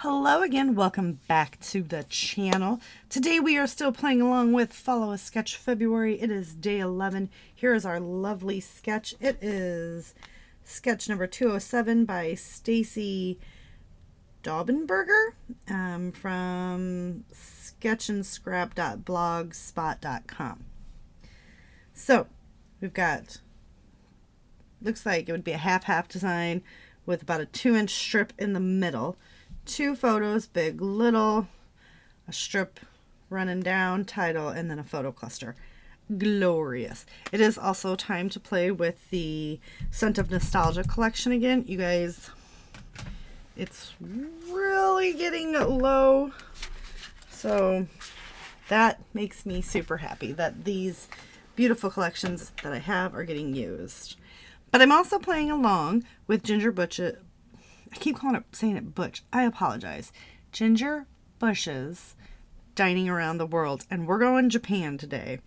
Hello again, welcome back to the channel. Today we are still playing along with Follow a Sketch February. It is day 11. Here is our lovely sketch. It is sketch number 207 by Stacy Daubenberger from sketchandscrap.blogspot.com. So we've got, looks like it would be a half-half design with about a 2-inch strip in the middle. 2 photos, big, little, a strip running down, title, and then a photo cluster. Glorious. It is also time to play with the Scent of Nostalgia collection again. You guys, it's really getting low. So that makes me super happy that these beautiful collections that I have are getting used. But I'm also playing along with Ginger Butch's. I keep saying it Butch. I apologize. Ginger Bush's Dining Around the World. And we're going Japan today.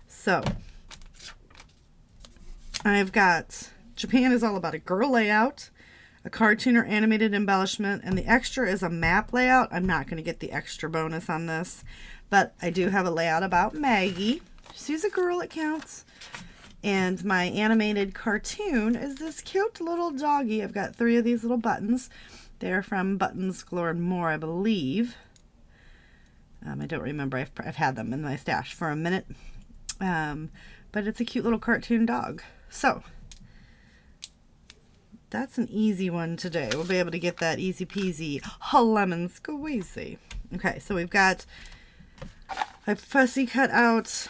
So, I've got, Japan is all about a girl layout, a cartoon or animated embellishment, and the extra is a map layout. I'm not going to get the extra bonus on this, but I do have a layout about Maggie. She's a girl, it counts. And my animated cartoon is this cute little doggy. I've got 3 of these little buttons. They're from Buttons Galore and More, I believe. I don't remember. I've had them in my stash for a minute. But it's a cute little cartoon dog. So, that's an easy one today. We'll be able to get that easy peasy lemon squeezy. Okay, so we've got, I fussy cut out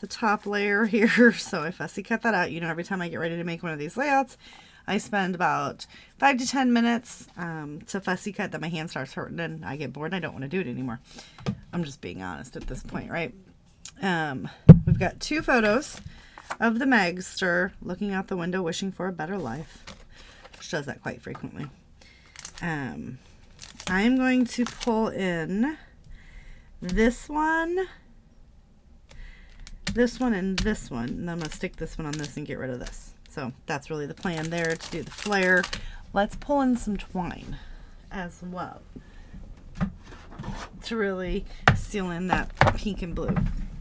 the top layer here, so I fussy cut that out. You know, every time I get ready to make one of these layouts, I spend about 5 to 10 minutes to fussy cut. Then my hand starts hurting and I get bored and I don't want to do it anymore. I'm just being honest at this point, right? We've got 2 photos of the Megster looking out the window wishing for a better life, which does that quite frequently. I'm going to pull in this one, and this one, and then I'm going to stick this one on this and get rid of this. So that's really the plan there to do the flare. Let's pull in some twine as well to really seal in that pink and blue,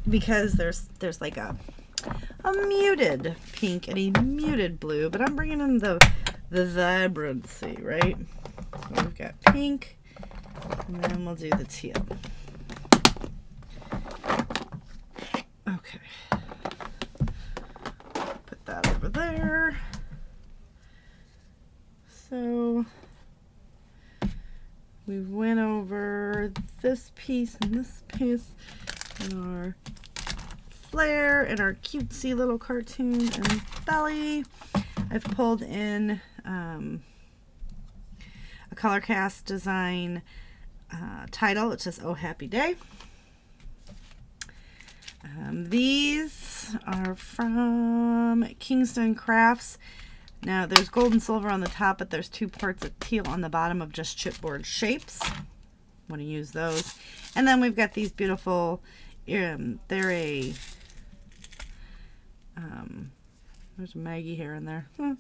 because there's like a muted pink and a muted blue, but I'm bringing in the vibrancy, right? So we've got pink, and then we'll do the teal. Okay, put that over there. So we went over this piece and this piece and our flare and our cutesy little cartoon and belly. I've pulled in a color cast design title. It says "Oh Happy Day." These are from Kingston Crafts. Now there's gold and silver on the top, but there's 2 parts of teal on the bottom of just chipboard shapes. Want to use those. And then we've got these beautiful, they're a, there's a Maggie hair in there. Has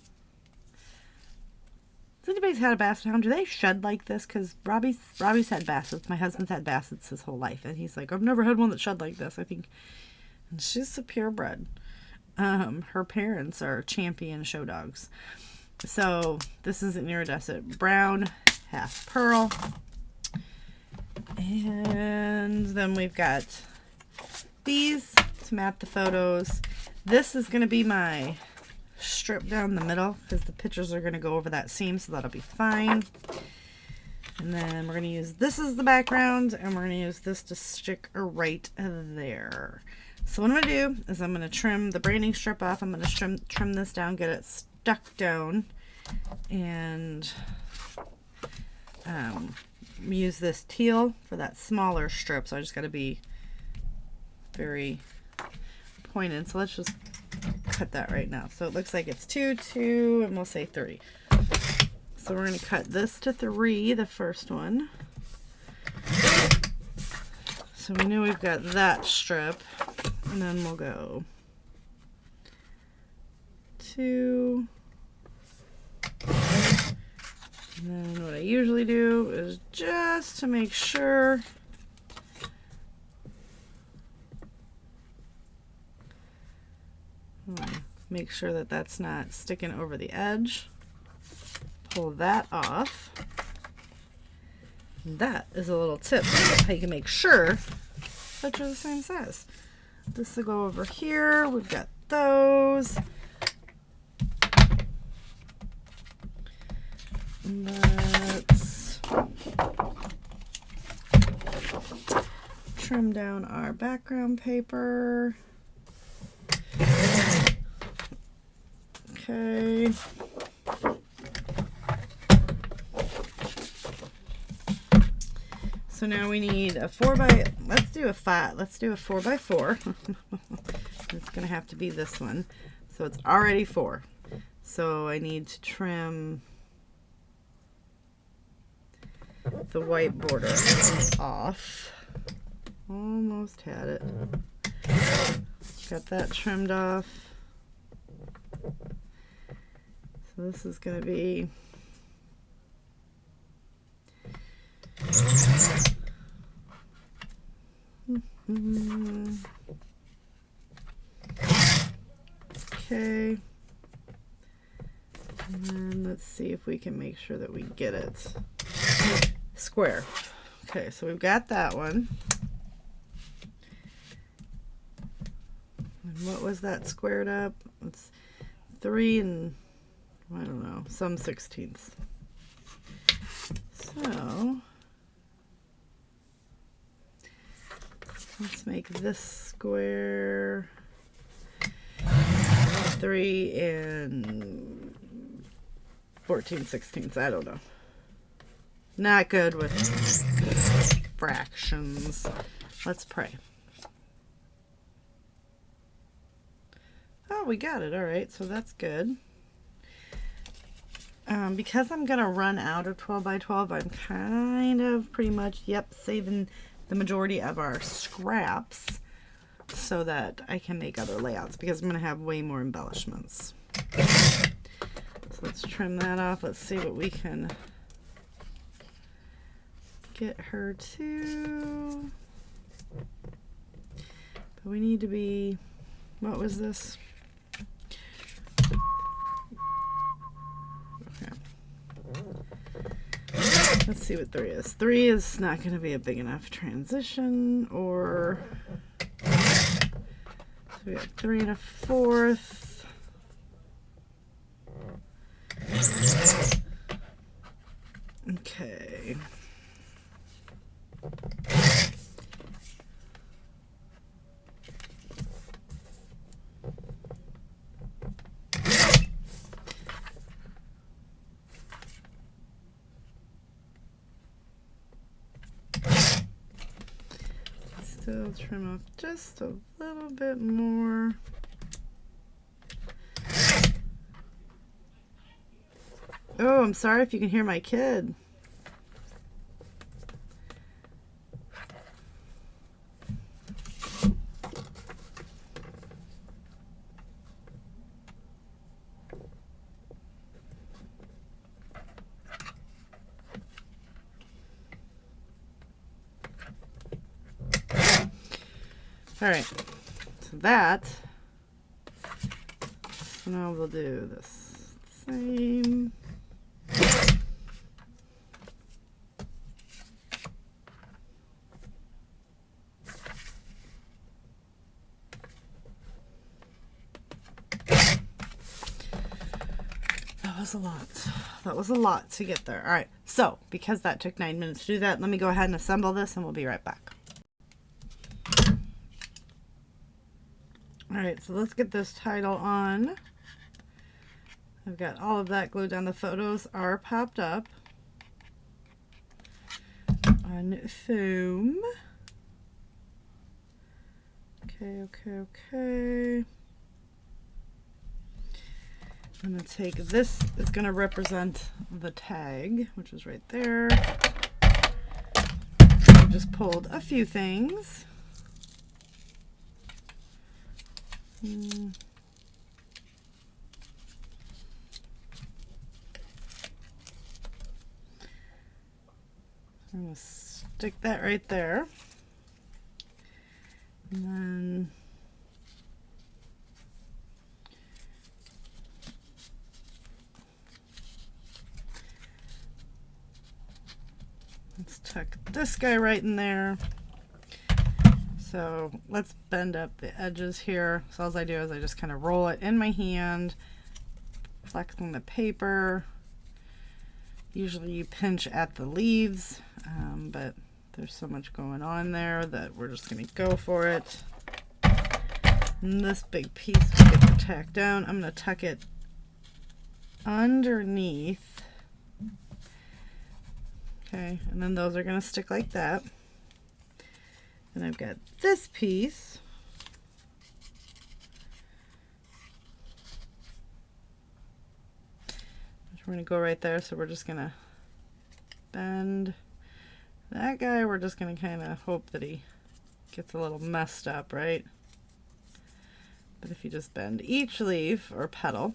anybody's had a basset hound? Do they shed like this? Because Robbie's had bassets. My husband's had bassets his whole life. And he's like, I've never had one that shed like this. I think, and she's a purebred. Her parents are champion show dogs. So this is an iridescent brown, half pearl. And then we've got these to map the photos. This is going to be my strip down the middle because the pictures are going to go over that seam, so that'll be fine. And then we're going to use this as the background, and we're going to use this to stick right there. So what I'm going to do is I'm going to trim the branding strip off. I'm going to trim this down, get it stuck down, and use this teal for that smaller strip. So I just got to be very pointed. So let's just cut that right now. So it looks like it's 2, 2, and we'll say 3. So we're going to cut this to 3, the first one. So we know we've got that strip, and then we'll go 2, and then what I usually do is just to make sure that that's not sticking over the edge. Pull that off. And that is a little tip how you can make sure that you're the same size. This will go over here. We've got those. Let's trim down our background paper. Okay. So now we need a 4 by, let's do a 4 by 4. It's gonna have to be this one. So it's already 4. So I need to trim the white border off. Almost had it. Got that trimmed off. So this is going to be okay. And then let's see if we can make sure that we get it square. Okay, so we've got that one. And what was that squared up? It's 3 and I don't know, some 16ths. So let's make this square 3 and 14/16. I don't know. Not good with fractions. Let's pray. Oh, we got it. All right, so that's good. Because I'm going to run out of 12 by 12, I'm kind of pretty much, saving the majority of our scraps so that I can make other layouts because I'm going to have way more embellishments. So let's trim that off. Let's see what we can get her to. But we need to be, what was this? Let's see what 3 is. 3 is not going to be a big enough transition, or so we have 3 1/4. Okay. Still trim off just a little bit more. Oh, I'm sorry if you can hear my kid. All right, so that, so now we'll do this same. That was a lot. That was a lot to get there. All right, so because that took 9 minutes to do that, let me go ahead and assemble this and we'll be right back. All right, so let's get this title on. I've got all of that glued down. The photos are popped up on foam. Okay. I'm going to take this, it's going to represent the tag, which is right there. I just pulled a few things. I'm going to stick that right there. And then let's tuck this guy right in there. So let's bend up the edges here. So all I do is I just kind of roll it in my hand, flexing the paper. Usually you pinch at the leaves, but there's so much going on there that we're just going to go for it. And this big piece we get to tack down. I'm going to tuck it underneath. Okay, and then those are going to stick like that. And I've got this piece. We're going to go right there, so we're just going to bend that guy. We're just going to kind of hope that he gets a little messed up, right? But if you just bend each leaf or petal,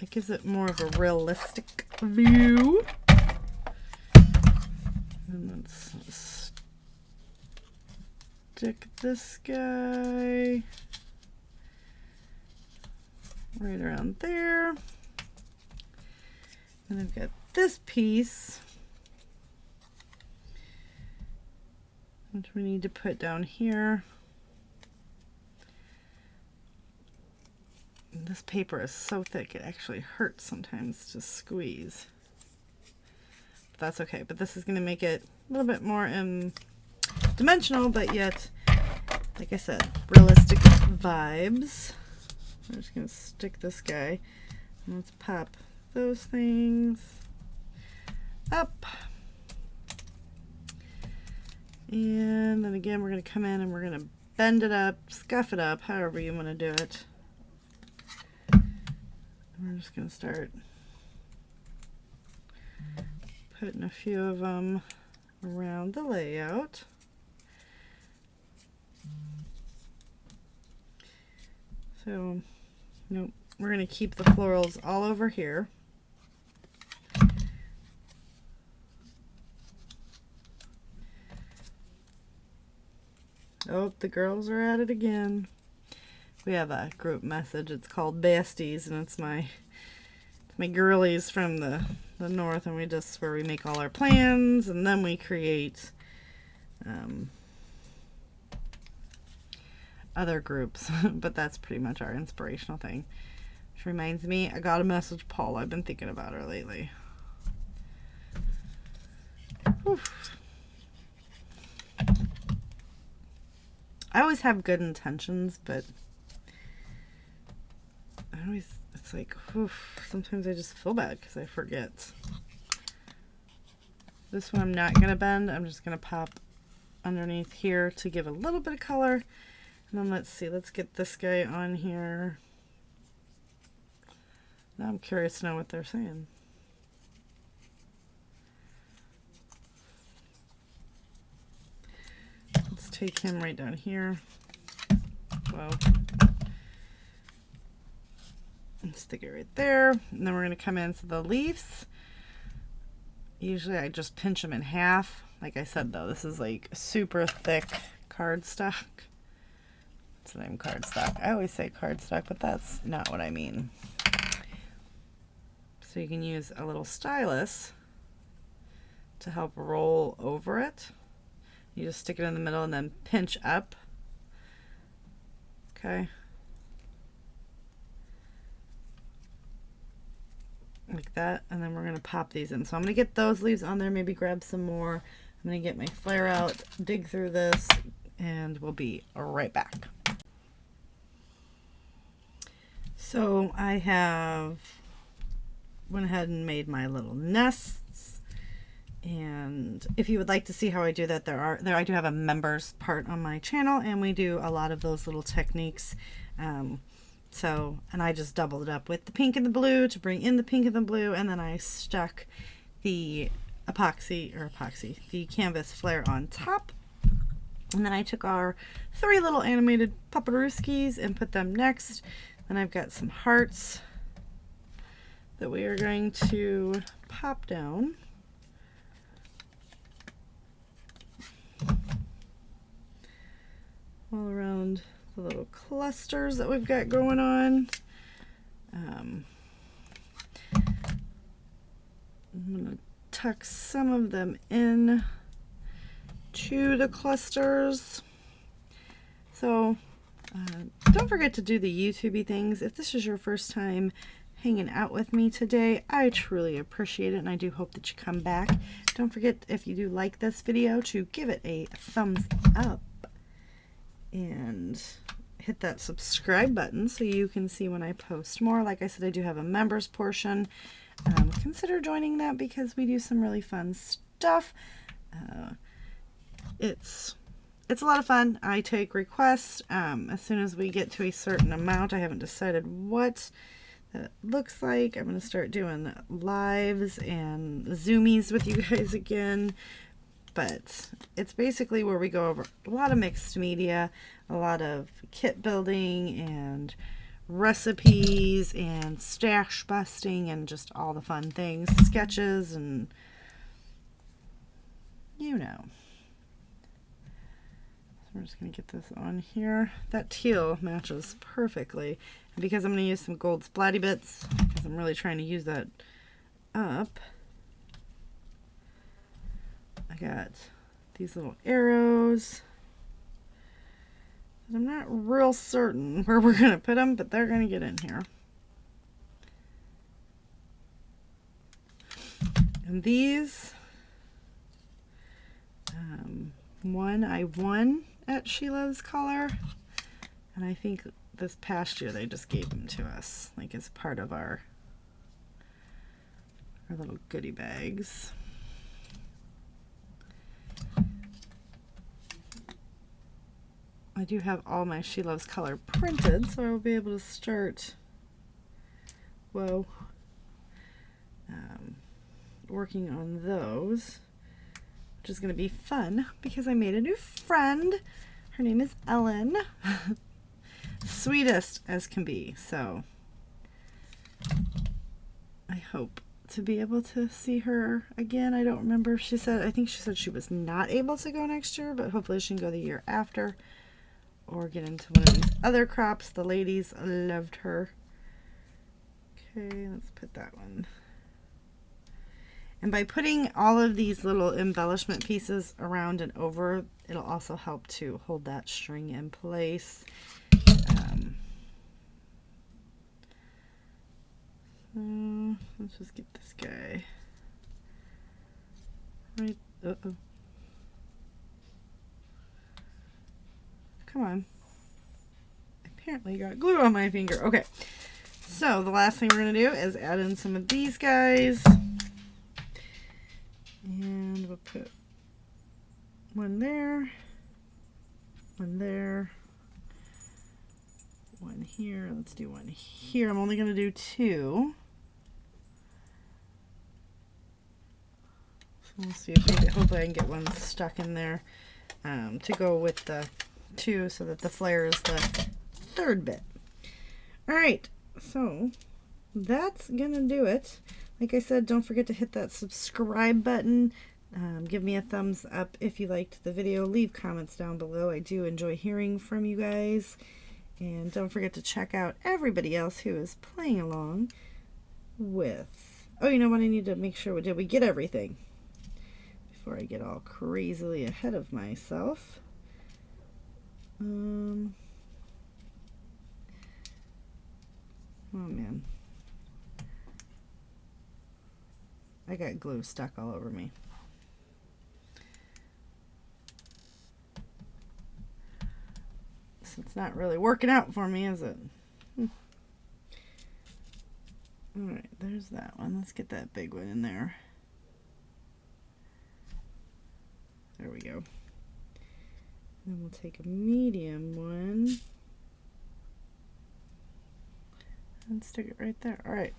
it gives it more of a realistic view. And let's stick this guy right around there. And I've got this piece, which we need to put down here. And this paper is so thick it actually hurts sometimes to squeeze. But that's okay. But this is going to make it a little bit more dimensional, but yet, like I said, realistic vibes. I'm just going to stick this guy. And let's pop those things up. And then again, we're going to come in and we're going to bend it up, scuff it up, however you want to do it. We're just going to start putting a few of them around the layout. So, nope, we're going to keep the florals all over here. Oh, the girls are at it again. We have a group message. It's called Besties, and it's my girlies from the north, and where we make all our plans, and then we create other groups. But that's pretty much our inspirational thing. Which reminds me, I got a message Paula. I've been thinking about her lately. Whew. I always have good intentions, but it's like, oof, sometimes I just feel bad because I forget. This one I'm not going to bend. I'm just going to pop underneath here to give a little bit of color. And then let's see, let's get this guy on here. Now I'm curious to know what they're saying. Let's take him right down here. Well, and stick it right there. And then we're going to come into the leaves. Usually I just pinch them in half. Like I said though, this is like super thick cardstock. What's the name? Cardstock. I always say cardstock, but that's not what I mean. So you can use a little stylus to help roll over it. You just stick it in the middle and then pinch up. Okay. Like that, and then we're going to pop these in. So I'm going to get those leaves on there, maybe grab some more. I'm going to get my flare out, dig through this, and we'll be right back. So I have went ahead and made my little nests, and if you would like to see how I do that, I do have a members part on my channel, and we do a lot of those little techniques. And I just doubled it up with the pink and the blue to bring in the pink and the blue, and then I stuck the the canvas flare on top. And then I took our 3 little animated puppetarooskies and put them next. Then I've got some hearts that we are going to pop down. All around the little clusters that we've got going on. I'm going to tuck some of them in to the clusters. So don't forget to do the YouTube-y things. If this is your first time hanging out with me today, I truly appreciate it, and I do hope that you come back. Don't forget, if you do like this video, to give it a thumbs up and hit that subscribe button so you can see when I post more. Like I said, I do have a members portion. Consider joining that because we do some really fun stuff. It's a lot of fun. I take requests as soon as we get to a certain amount. I haven't decided what that looks like. I'm going to start doing lives and Zoomies with you guys again. But it's basically where we go over a lot of mixed media, a lot of kit building and recipes and stash busting and just all the fun things, sketches, and you know. So we're just going to get this on here. That teal matches perfectly. And because I'm going to use some gold splatty bits, because I'm really trying to use that up, I got these little arrows. I'm not real certain where we're going to put them, but they're going to get in here. And these, one I won at She Loves Color, and I think this past year they just gave them to us, like as part of our little goodie bags. I do have all my She Loves Color printed, so I will be able to start, working on those, which is going to be fun because I made a new friend. Her name is Ellen. Sweetest as can be, so I hope to be able to see her again. I don't remember if she said, I think she said she was not able to go next year, but hopefully she can go the year after. Or get into one of these other crops. The ladies loved her. Okay, let's put that one. And by putting all of these little embellishment pieces around and over, it'll also help to hold that string in place. So let's just get this guy right. Uh-oh. Come on. Apparently got glue on my finger. Okay. So the last thing we're going to do is add in some of these guys. And we'll put one there, one there, one here. Let's do one here. I'm only going to do two. So we'll see if maybe, hopefully I can get one stuck in there to go with the two so that the flare is the third bit. Alright, so that's gonna do it. Like I said, don't forget to hit that subscribe button. Give me a thumbs up if you liked the video. Leave comments down below. I do enjoy hearing from you guys. And don't forget to check out everybody else who is playing along with... Oh, you know what I need to make sure? Did we get everything? Before I get all crazily ahead of myself. Oh man, I got glue stuck all over me. So it's not really working out for me, is it? Alright, there's that one. Let's get that big one in there. There we go. And we'll take a medium one and stick it right there. All right,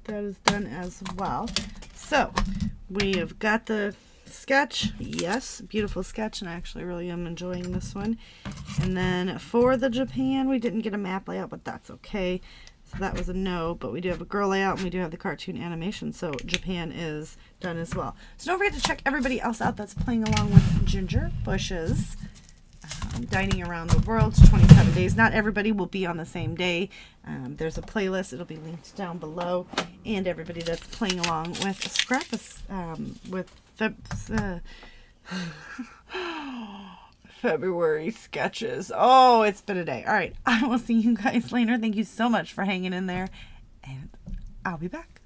that is done as well. So we have got the sketch. Yes, beautiful sketch, and I actually really am enjoying this one. And then for the Japan, we didn't get a map layout, but that's okay. So that was a no, but we do have a girl layout and we do have the cartoon animation. So Japan is done as well. So don't forget to check everybody else out that's playing along with Ginger Bushes. Dining Around the World, 27 days. Not everybody will be on the same day. There's a playlist. It'll be linked down below. And everybody that's playing along with February sketches. Oh, it's been a day. All right. I will see you guys later. Thank you so much for hanging in there. And I'll be back.